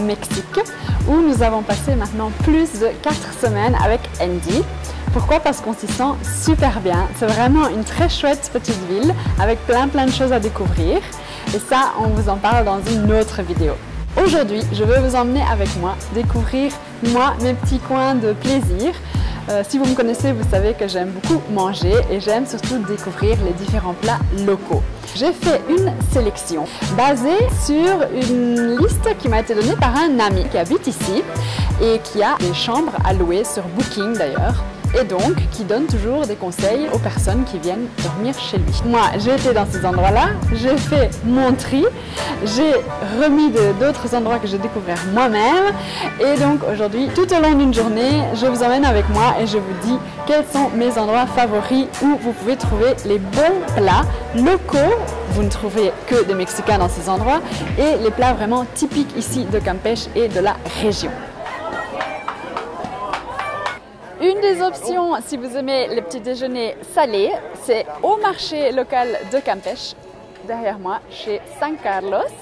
Mexique où nous avons passé maintenant plus de 4 semaines avec Andy. Pourquoi? Parce qu'on s'y sent super bien. C'est vraiment une très chouette petite ville avec plein de choses à découvrir. Et ça, on vous en parle dans une autre vidéo. Aujourd'hui, je veux vous emmener avec moi découvrir mes petits coins de plaisir. Si vous me connaissez, vous savez que j'aime beaucoup manger et j'aime surtout découvrir les différents plats locaux. J'ai fait une sélection basée sur une liste qui m'a été donnée par un ami qui habite ici et qui a des chambres à louer sur Booking d'ailleurs. Et donc, qui donne toujours des conseils aux personnes qui viennent dormir chez lui. Moi, j'ai été dans ces endroits-là, j'ai fait mon tri, j'ai remis d'autres endroits que j'ai découvert moi-même. Et donc, aujourd'hui, tout au long d'une journée, je vous emmène avec moi et je vous dis quels sont mes endroits favoris où vous pouvez trouver les bons plats locaux. Vous ne trouvez que des Mexicains dans ces endroits et les plats vraiment typiques ici de Campeche et de la région. Une des options, si vous aimez les petits déjeuners salés, c'est au marché local de Campeche, derrière moi, chez San Carlos,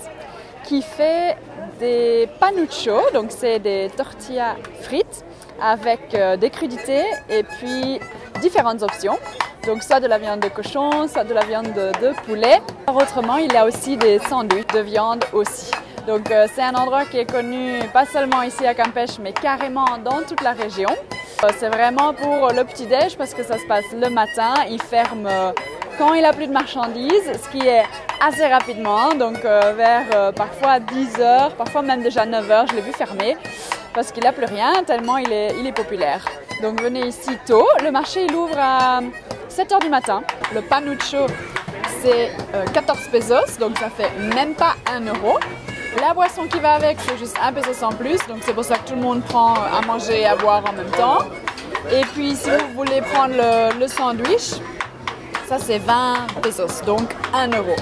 qui fait des panuchos, donc c'est des tortillas frites avec des crudités et puis différentes options. Donc soit de la viande de cochon, soit de la viande de poulet. Autrement, il y a aussi des sandwichs de viande aussi. Donc c'est un endroit qui est connu pas seulement ici à Campeche, mais carrément dans toute la région. C'est vraiment pour le petit-déj parce que ça se passe le matin. Il ferme quand il n'a plus de marchandises, ce qui est assez rapidement, donc vers parfois 10 h, parfois même déjà 9 h, je l'ai vu fermer parce qu'il n'a plus rien tellement il est populaire. Donc venez ici tôt. Le marché il ouvre à 7 h du matin. Le panucho c'est 14 pesos, donc ça fait même pas 1 euro. La boisson qui va avec, c'est juste 1 pesos en plus, donc c'est pour ça que tout le monde prend à manger et à boire en même temps. Et puis si vous voulez prendre le sandwich, ça c'est 20 pesos, donc 1 euro.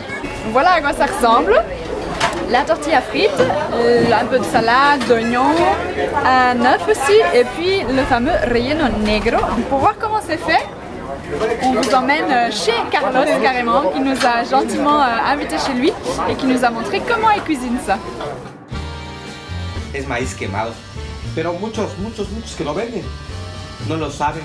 Voilà à quoi ça ressemble. La tortilla frite, un peu de salade, d'oignons, un œuf aussi, et puis le fameux relleno negro. Pour voir comment c'est fait, on vous emmène chez Carlos carrément, qui nous a gentiment invités chez lui et qui nous a montré comment il cuisine ça. Es maíz quemado, pero muchos que lo venden no lo saben.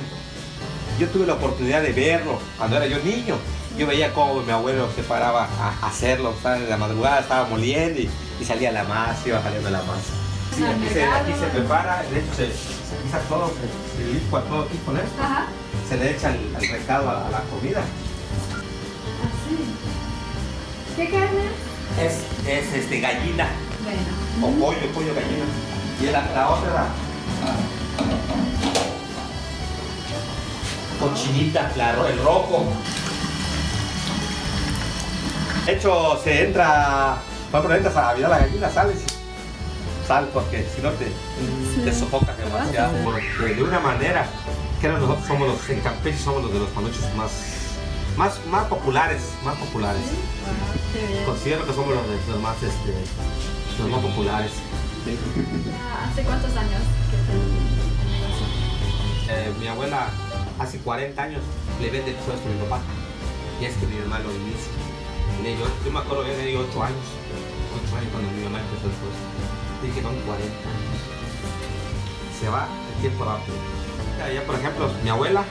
Yo tuve la oportunidad de verlo cuando era yo niño. Yo veía cómo mi abuelo se paraba a hacerlo, ¿sabes? En la madrugada estaba moliendo y salía la masa, iba saliendo la masa. Sí, aquí se prepara, de hecho se guisa todo, se licua todo aquí con esto. Ajá. Se le echa el recado a la comida. Así. ¿Qué carne? Es gallina. Bueno. O pollo gallina. Y la otra cochinita, claro, el rojo. De hecho, se entra, cuando entras a mirar la gallina, sal porque si no te sofocas demasiado. De una manera, que nosotros somos en Campeche somos los de los panuchos más populares. Considero que somos los más populares. ¿Hace cuántos años que el negocio? Mi abuela hace 40 años le vende todo esto a mi papá. Y es que mi mamá lo inicia. Yo me acuerdo que tenía 8 años cuando mi mamá empezó el puesto. Dije, son 40 años. Se va el tiempo rápido. Ya por ejemplo, mi abuela,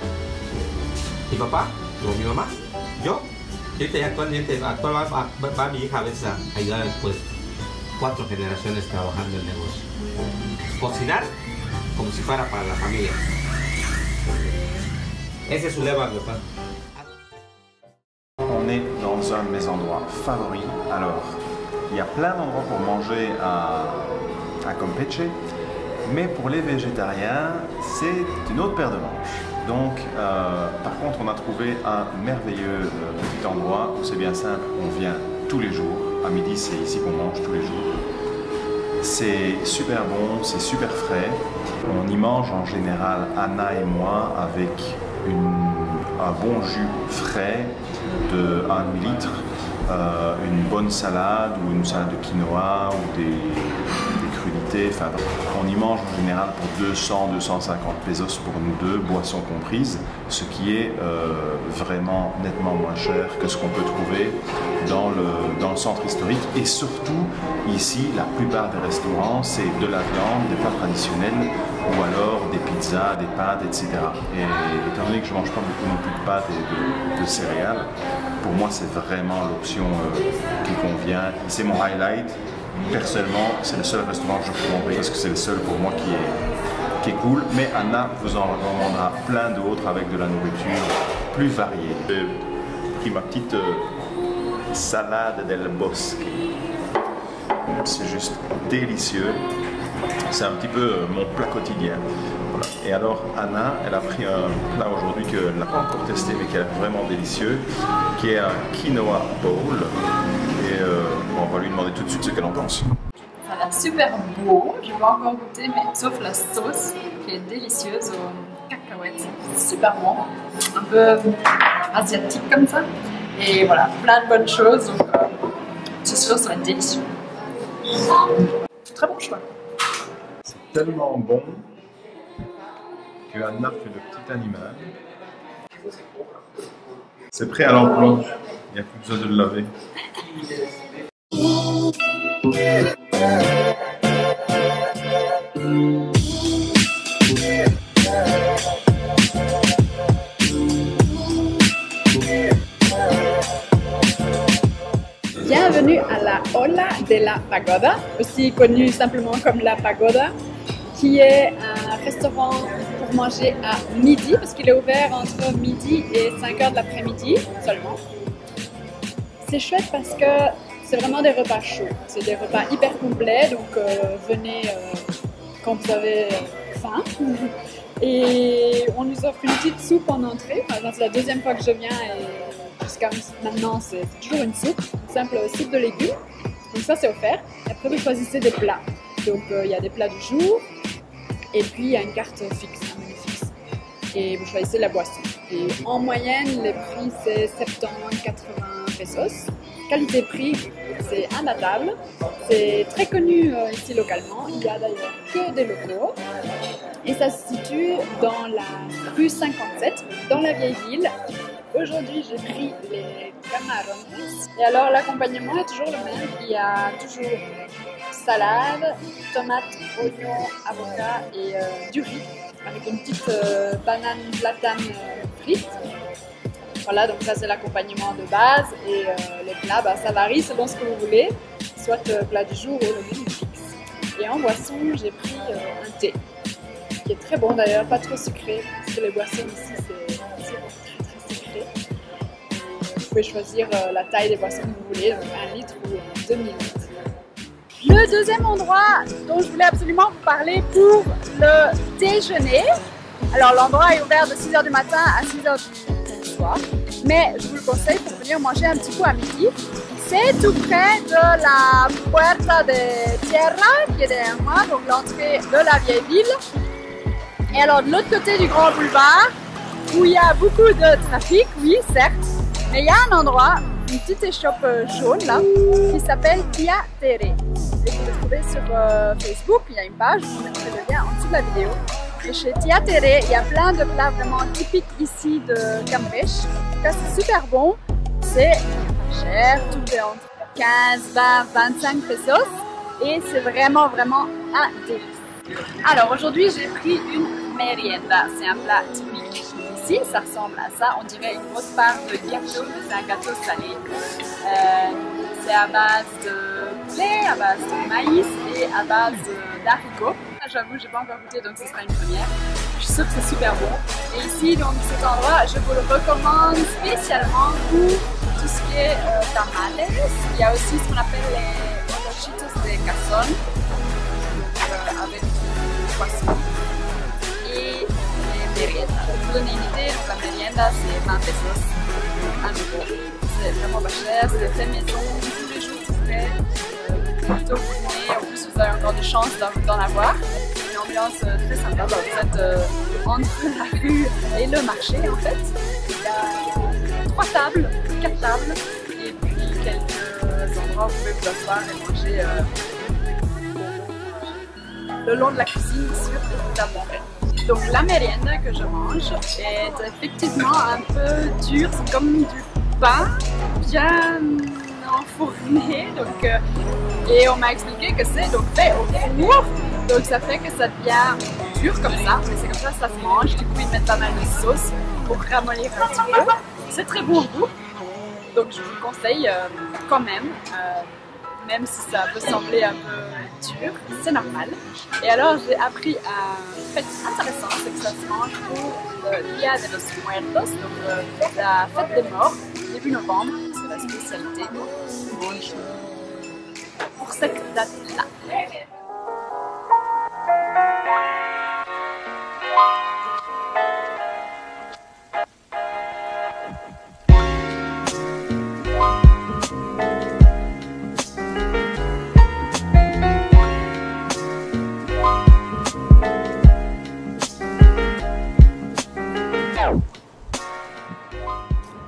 mi papá, luego mi mamá, yo, y actualmente va mi hija a veces a ayudar al puesto. 4 generaciones trabajando en el negocio. Cocinar como si fuera para la familia. Ese es su lema, mi papá. On est dans un de mes endroits favoris. Alors, il y a plein d'endroits pour manger à Campeche, mais pour les végétariens, c'est une autre paire de manches. Donc, par contre, on a trouvé un merveilleux petit endroit où c'est bien simple, on vient tous les jours. À midi, c'est ici qu'on mange tous les jours. C'est super bon, c'est super frais. On y mange en général, Anna et moi, avec un bon jus frais de 1 demi-litre, une bonne salade ou une salade de quinoa ou des crudités. qualité. Enfin, on y mange en général pour 200-250 pesos pour nous deux, boissons comprises, ce qui est vraiment nettement moins cher que ce qu'on peut trouver dans le centre historique. Et surtout, ici, la plupart des restaurants, c'est de la viande, des plats traditionnels, ou alors des pizzas, des pâtes, etc. Et étant donné que je ne mange pas beaucoup non plus de pâtes et de céréales, pour moi c'est vraiment l'option qui convient. C'est mon highlight. Personnellement, c'est le seul restaurant que je recommanderais parce que c'est le seul pour moi qui est cool. Mais Anna vous en recommandera plein d'autres avec de la nourriture plus variée. J'ai pris ma petite salade del bosque. C'est juste délicieux. C'est un petit peu mon plat quotidien. Voilà. Et alors Anna, elle a pris un plat aujourd'hui qu'elle n'a pas encore testé mais qui est vraiment délicieux, qui est un quinoa bowl. Et on va lui demander tout de suite ce qu'elle en pense. Ça a l'air super beau, je n'ai pas encore goûté, mais sauf la sauce qui est délicieuse aux cacahuètes. Super bon, un peu asiatique comme ça. Et voilà, plein de bonnes choses, donc c'est sûr ça va être délicieux. Très bon choix. Tellement bon que Anna fait le petit animal. C'est prêt à l'emploi, il n'y a plus besoin de le laver. Bienvenue à la Olla de la Pagoda, aussi connue simplement comme la Pagoda, qui est un restaurant pour manger à midi, parce qu'il est ouvert entre midi et 5 h de l'après-midi seulement. C'est chouette parce que c'est vraiment des repas chauds, c'est des repas hyper complets, donc venez quand vous avez faim. Et on nous offre une petite soupe en entrée, enfin, c'est la deuxième fois que je viens et jusqu'à maintenant c'est toujours une soupe, une simple soupe de légumes, donc ça c'est offert. Et après vous choisissez des plats, donc il y a des plats du jour et puis il y a une carte fixe, un menu fixe, et vous choisissez la boisson. Et en moyenne les prix c'est 70-80 pesos. Qualité-prix c'est imbattable, c'est très connu ici localement, il y a d'ailleurs que des locaux. Et ça se situe dans la rue 57, dans la vieille ville. Aujourd'hui, j'ai pris les camarones. Et alors, l'accompagnement est toujours le même. Il y a toujours salade, tomates, oignons, avocats et du riz, avec une petite banane platane frite. Voilà, donc ça c'est l'accompagnement de base. Et les plats, bah, ça varie selon ce que vous voulez, soit plat du jour ou le menu fixe. Et en boisson, j'ai pris un thé, qui est très bon d'ailleurs, pas trop sucré, parce que les boissons ici c'est très sucré. Vous pouvez choisir la taille des boissons que vous voulez, donc 1 litre ou 2000 litres. Le deuxième endroit dont je voulais absolument vous parler pour le déjeuner, alors l'endroit est ouvert de 6 h du matin à 6 h du soir, mais je vous le conseille pour venir manger un petit coup à midi. C'est tout près de la Puerta de Tierra, qui est derrière moi, donc l'entrée de la vieille ville. Et alors de l'autre côté du grand boulevard, où il y a beaucoup de trafic, oui certes, mais il y a un endroit, une petite échoppe jaune là, qui s'appelle Tia Tere. Et vous le trouvez sur Facebook, il y a une page, je vous mettrai le lien en dessous de la vidéo. Et chez Tia Tere, il y a plein de plats vraiment typiques ici de Campeche. En tout cas c'est super bon, c'est pas cher, tout est entre 15, 20, 25 pesos. Et c'est vraiment un délice. Alors aujourd'hui j'ai pris une merienda, c'est un plat typique ici, ça ressemble à ça, on dirait une grosse part de gâteau, c'est un gâteau salé. C'est à base de blé, à base de maïs et à base d'haricots. J'avoue, j'ai pas encore goûté donc ce sera une première. Je suis sûre que c'est super bon. Et ici, donc cet endroit, je vous le recommande spécialement pour tout ce qui est tamales. Il y a aussi ce qu'on appelle les molochitos de cazón, avec du poisson. Et les meriendas. Pour vous donner une idée, donc la merienda c'est 20 pesos, 1 euro. C'est vraiment pas cher, c'est fait maison, tous les jours tout frais. Plutôt vous venez, en plus vous avez encore des chances d'en avoir. Une ambiance très sympa, vous êtes entre la rue et le marché en fait. Il y a 3 tables, 4 tables, et puis quelques endroits où vous pouvez vous asseoir et manger. le long de la cuisine sur les tables. Donc la mériende que je mange est effectivement un peu dure, c'est comme du pain bien enfourné. Donc, et on m'a expliqué que c'est donc fait au four, donc ça fait que ça devient dur comme ça, mais c'est comme ça que ça se mange. Du coup ils mettent pas mal de sauce pour ramollir un petit peu. C'est très bon goût, donc je vous le conseille quand même. Même si ça peut sembler un peu dur, c'est normal. Et alors j'ai appris un fait intéressant, c'est que ça se mange pour le Dia de los Muertos, donc la fête des morts, début novembre, c'est la spécialité. On mange pour cette date-là.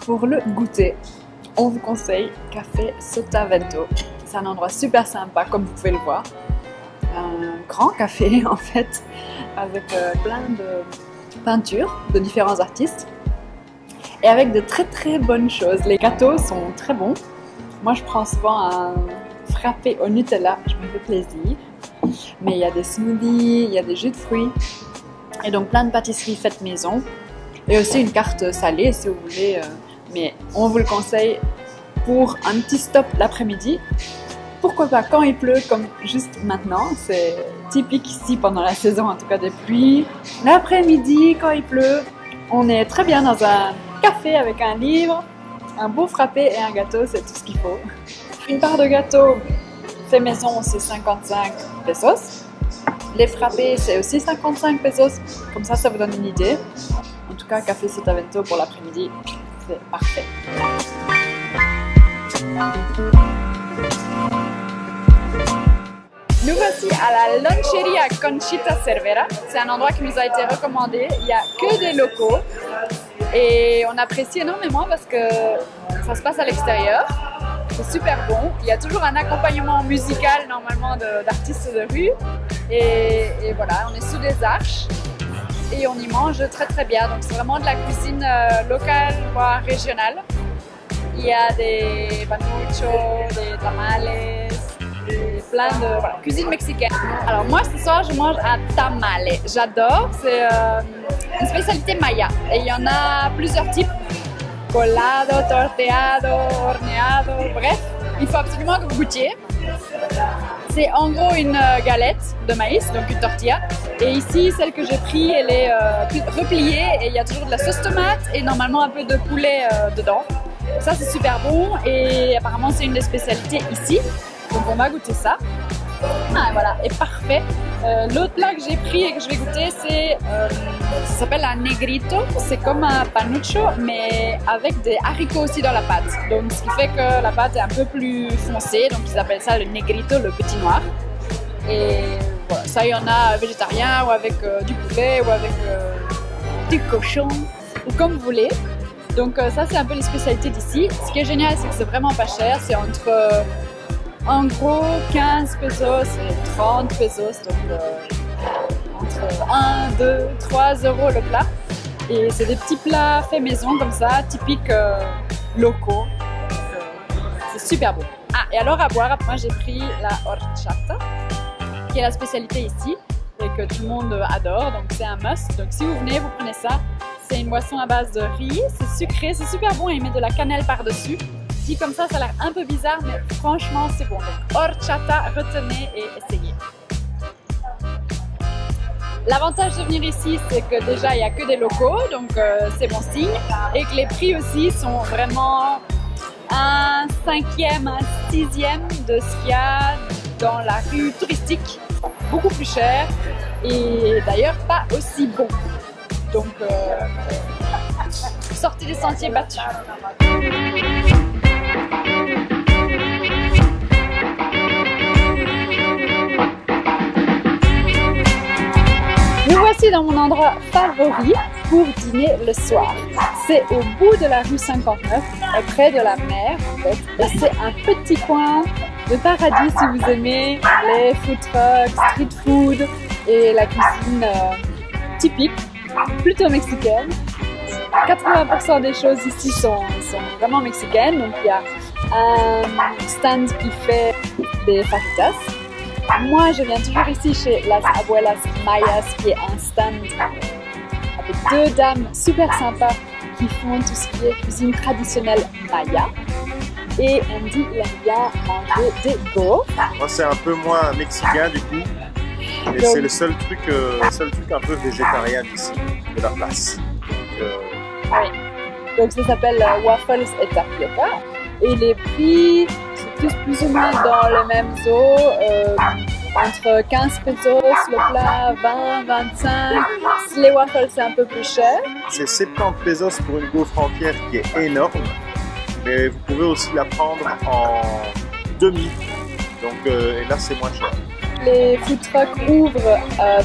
Pour le goûter, on vous conseille Café Sotavento. C'est un endroit super sympa, comme vous pouvez le voir. Un grand café en fait, avec plein de peintures de différents artistes. Et avec de très très bonnes choses. Les gâteaux sont très bons. Moi je prends souvent un frappé au Nutella, je me fais plaisir. Mais il y a des smoothies, il y a des jus de fruits. Et donc plein de pâtisseries faites maison. Et aussi une carte salée si vous voulez. Mais on vous le conseille pour un petit stop l'après-midi. Pourquoi pas quand il pleut, comme juste maintenant. C'est typique ici pendant la saison, en tout cas des pluies. L'après-midi, quand il pleut, on est très bien dans un café avec un livre, un beau frappé et un gâteau, c'est tout ce qu'il faut. Une part de gâteau fait maison, c'est 55 pesos. Les frappés, c'est aussi 55 pesos. Comme ça vous donne une idée. En tout cas, Café Sotavento pour l'après-midi. C'est parfait. Nous voici à la Loncheria Conchita Cervera. C'est un endroit qui nous a été recommandé. Il n'y a que des locaux. Et on apprécie énormément parce que ça se passe à l'extérieur. C'est super bon. Il y a toujours un accompagnement musical normalement d'artistes de rue. Et voilà, on est sous des arches. Et on y mange très très bien, donc c'est vraiment de la cuisine locale, voire régionale. Il y a des panuchos, des tamales, plein de cuisine mexicaine. Alors moi ce soir je mange un tamale, j'adore, c'est une spécialité maya et il y en a plusieurs types. Colado, torteado, horneado, bref, il faut absolument que vous goûtiez. C'est en gros une galette de maïs, donc une tortilla. Et ici, celle que j'ai prise, elle est repliée et il y a toujours de la sauce tomate et normalement un peu de poulet dedans. Ça, c'est super bon et apparemment, c'est une des spécialités ici. Donc, on va goûter ça. Ah, voilà, et parfait. L'autre plat que j'ai pris et que je vais goûter, c'est ça s'appelle un negrito. C'est comme un panucho, mais avec des haricots aussi dans la pâte. Donc, ce qui fait que la pâte est un peu plus foncée. Donc, ils appellent ça le negrito, le petit noir. Et voilà, ça, il y en a végétarien ou avec du poulet ou avec du cochon ou comme vous voulez. Donc, ça, c'est un peu les spécialités d'ici. Ce qui est génial, c'est que c'est vraiment pas cher. C'est entre en gros 15 pesos et 30 pesos, donc entre 1, 2, 3 euros le plat. Et c'est des petits plats faits maison comme ça, typiques locaux. C'est super bon. Ah, et alors à boire, moi j'ai pris la horchata, qui est la spécialité ici et que tout le monde adore, donc c'est un must. Donc si vous venez, vous prenez ça. C'est une boisson à base de riz, c'est sucré, c'est super bon et il met de la cannelle par-dessus. Dit comme ça a l'air un peu bizarre, mais franchement, c'est bon. Donc, horchata, retenez et essayez. L'avantage de venir ici, c'est que déjà, il n'y a que des locaux, donc c'est bon signe. Et que les prix aussi sont vraiment un 5e, un 6e de ce qu'il y a dans la rue touristique. Beaucoup plus cher et d'ailleurs pas aussi bon. Donc, sortez des sentiers battus. Nous voici dans mon endroit favori pour dîner le soir. C'est au bout de la rue 59, près de la mer en fait. Et c'est un petit coin de paradis si vous aimez les food trucks, street food. et la cuisine typique, plutôt mexicaine. 80% des choses ici sont vraiment mexicaines. Donc il y a un stand qui fait des fajitas. Moi, je viens toujours ici chez Las Abuelas Mayas, qui est un stand avec 2 dames super sympas qui font tout ce qui est cuisine traditionnelle maya. Et Andy, il aime bien manger des gaufres. Moi, c'est un peu moins mexicain du coup. Et c'est le seul truc un peu végétarien d'ici, de la place. Oui. Donc ça s'appelle Waffles et Tapioca. Et les prix, c'est plus ou moins dans les mêmes eaux. Entre 15 pesos le plat, 20, 25. Si les waffles, c'est un peu plus cher. C'est 70 pesos pour une gaufre entière qui est énorme. Mais vous pouvez aussi la prendre en demi. Donc et là, c'est moins cher. Les food trucks ouvrent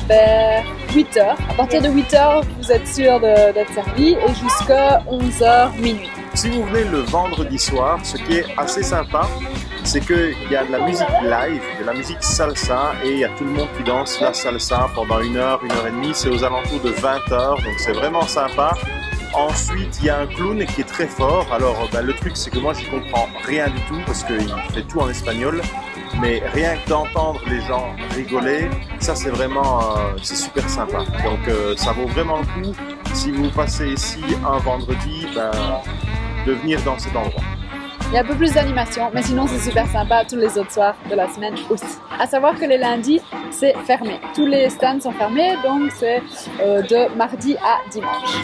vers 8 h. À partir de 8 h, vous êtes sûr d'être servi et jusqu'à 11 h minuit. Si vous venez le vendredi soir, ce qui est assez sympa, c'est qu'il y a de la musique live, de la musique salsa et il y a tout le monde qui danse la salsa pendant 1 heure, 1 heure et demie. C'est aux alentours de 20 h, donc c'est vraiment sympa. Ensuite, il y a un clown qui est très fort. Alors, le truc, c'est que moi, je comprends rien du tout parce qu'il fait tout en espagnol. Mais rien que d'entendre les gens rigoler, ça, c'est vraiment c'est super sympa. Donc, ça vaut vraiment le coup, si vous passez ici un vendredi, de venir dans cet endroit. Il y a un peu plus d'animation, mais sinon, c'est super sympa tous les autres soirs de la semaine aussi. À savoir que les lundis, c'est fermé. Tous les stands sont fermés, donc c'est de mardi à dimanche.